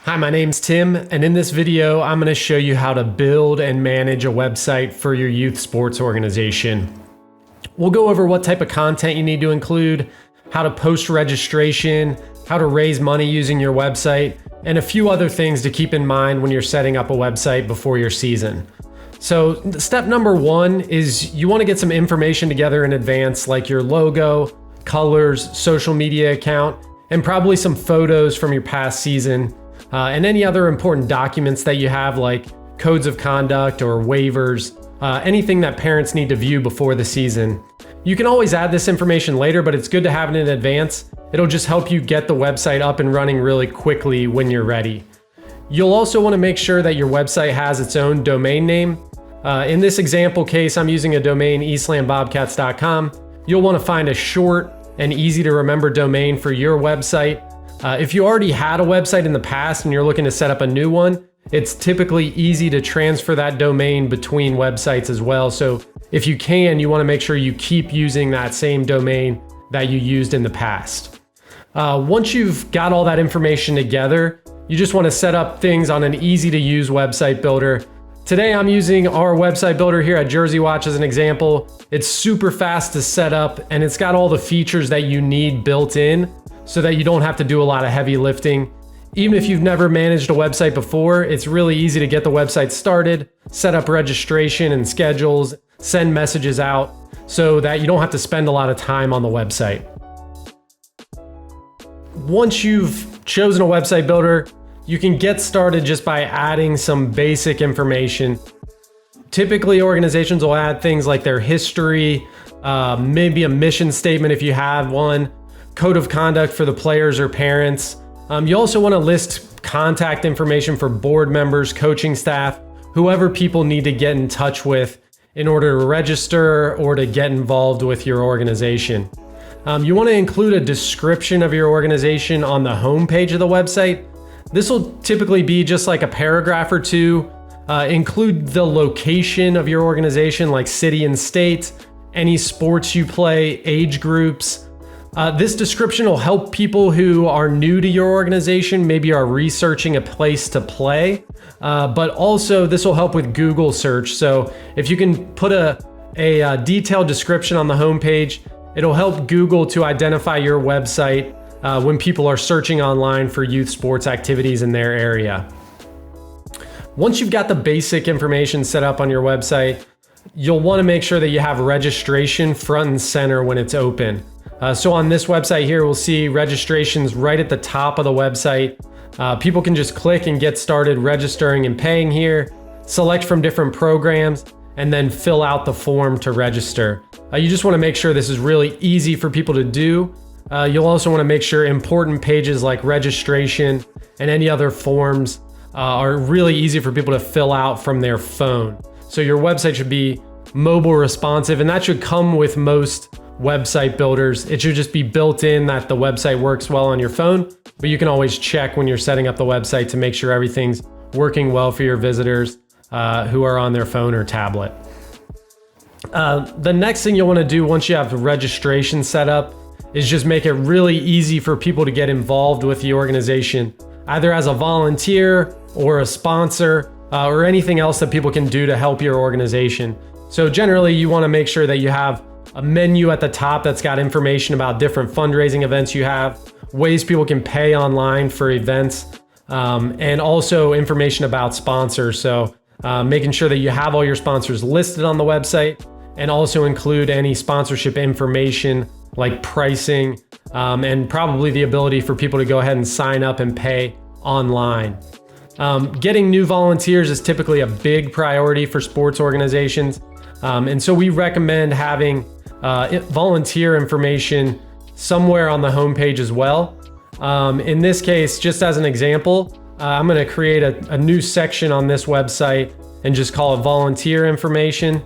Hi, my name's Tim, and in this video, I'm going to show you how to build and manage a website for your youth sports organization. We'll go over what type of content you need to include, how to post registration, how to raise money using your website, and a few other things to keep in mind when you're setting up a website before your season. So step number one is you want to get some information together in advance, like your logo, colors, social media account, and probably some photos from your past season. And any other important documents that you have, like codes of conduct or waivers, anything that parents need to view before the season. You can always add this information later, but it's good to have it in advance. It'll just help you get the website up and running really quickly when you're ready. You'll also want to make sure that your website has its own domain name. In this example case, I'm using a domain, eastlandbobcats.com. You'll want to find a short and easy to remember domain for your website. If you already had a website in the past and you're looking to set up a new one, it's typically easy to transfer that domain between websites as well. So if you can, you want to make sure you keep using that same domain that you used in the past. Once you've got all that information together, you just want to set up things on an easy to use website builder. Today I'm using our website builder here at Jersey Watch as an example. It's super fast to set up and it's got all the features that you need built in, so that you don't have to do a lot of heavy lifting. Even if you've never managed a website before, it's really easy to get the website started, set up registration and schedules, send messages out, so that you don't have to spend a lot of time on the website. Once you've chosen a website builder, you can get started just by adding some basic information. Typically, organizations will add things like their history, maybe a mission statement if you have one, code of conduct for the players or parents. You also want to list contact information for board members, coaching staff, whoever people need to get in touch with in order to register or to get involved with your organization. You want to include a description of your organization on the home page of the website. This will typically be just like a paragraph or two. Include the location of your organization, like city and state, any sports you play, age groups. This description will help people who are new to your organization, maybe are researching a place to play, but also this will help with Google search. So if you can put a detailed description on the homepage, it'll help Google to identify your website when people are searching online for youth sports activities in their area. Once you've got the basic information set up on your website, you'll want to make sure that you have registration front and center when it's open. So on this website here, we'll see registrations right at the top of the website. People can just click and get started registering and paying here, select from different programs, and then fill out the form to register. You just want to make sure this is really easy for people to do. You'll also want to make sure important pages like registration and any other forms are really easy for people to fill out from their phone. So your website should be mobile responsive, and that should come with most website builders. It should just be built in that the website works well on your phone, but you can always check when you're setting up the website to make sure everything's working well for your visitors who are on their phone or tablet. The next thing you'll want to do once you have the registration set up is just make it really easy for people to get involved with the organization, either as a volunteer or a sponsor or anything else that people can do to help your organization. So generally you want to make sure that you have a menu at the top that's got information about different fundraising events you have, ways people can pay online for events, and also information about sponsors. So making sure that you have all your sponsors listed on the website, and also include any sponsorship information like pricing, and probably the ability for people to go ahead and sign up and pay online. Getting new volunteers is typically a big priority for sports organizations. And so we recommend having volunteer information somewhere on the homepage as well. In this case, just as an example, I'm going to create a new section on this website and just call it volunteer information.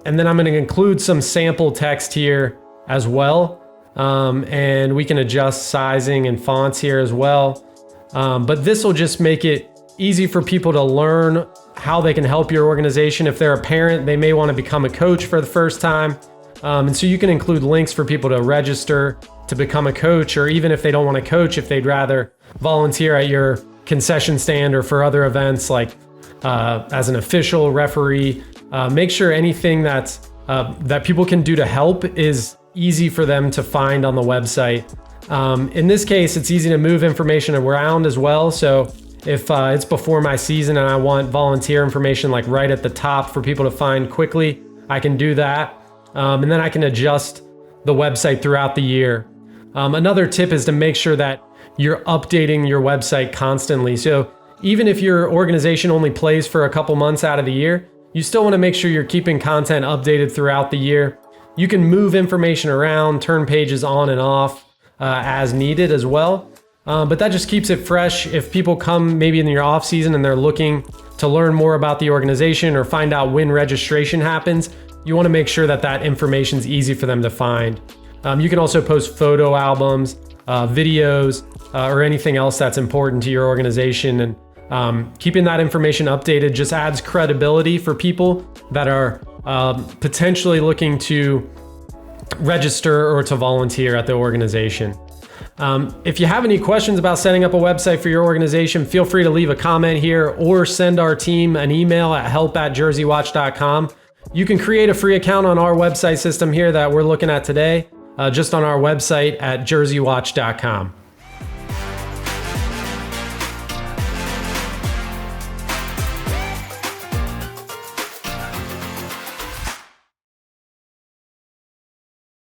And then I'm going to include some sample text here as well. And we can adjust sizing and fonts here as well. But this will just make it easy for people to learn how they can help your organization. If they're a parent, they may want to become a coach for the first time. And so you can include links for people to register to become a coach, or even if they don't want to coach, if they'd rather volunteer at your concession stand or for other events like as an official referee. Make sure anything that people can do to help is easy for them to find on the website. In this case, it's easy to move information around as well. So if it's before my season and I want volunteer information like right at the top for people to find quickly, I can do that. And then I can adjust the website throughout the year. Another tip is to make sure that you're updating your website constantly. So even if your organization only plays for a couple months out of the year, you still want to make sure you're keeping content updated throughout the year. You can move information around, turn pages on and off as needed as well. But that just keeps it fresh. If people come maybe in your off season and they're looking to learn more about the organization or find out when registration happens, you want to make sure that that information is easy for them to find. You can also post photo albums, videos, or anything else that's important to your organization. And keeping that information updated just adds credibility for people that are potentially looking to register or to volunteer at the organization. If you have any questions about setting up a website for your organization, feel free to leave a comment here or send our team an email at help@jerseywatch.com. You can create a free account on our website system here that we're looking at today, just on our website at jerseywatch.com.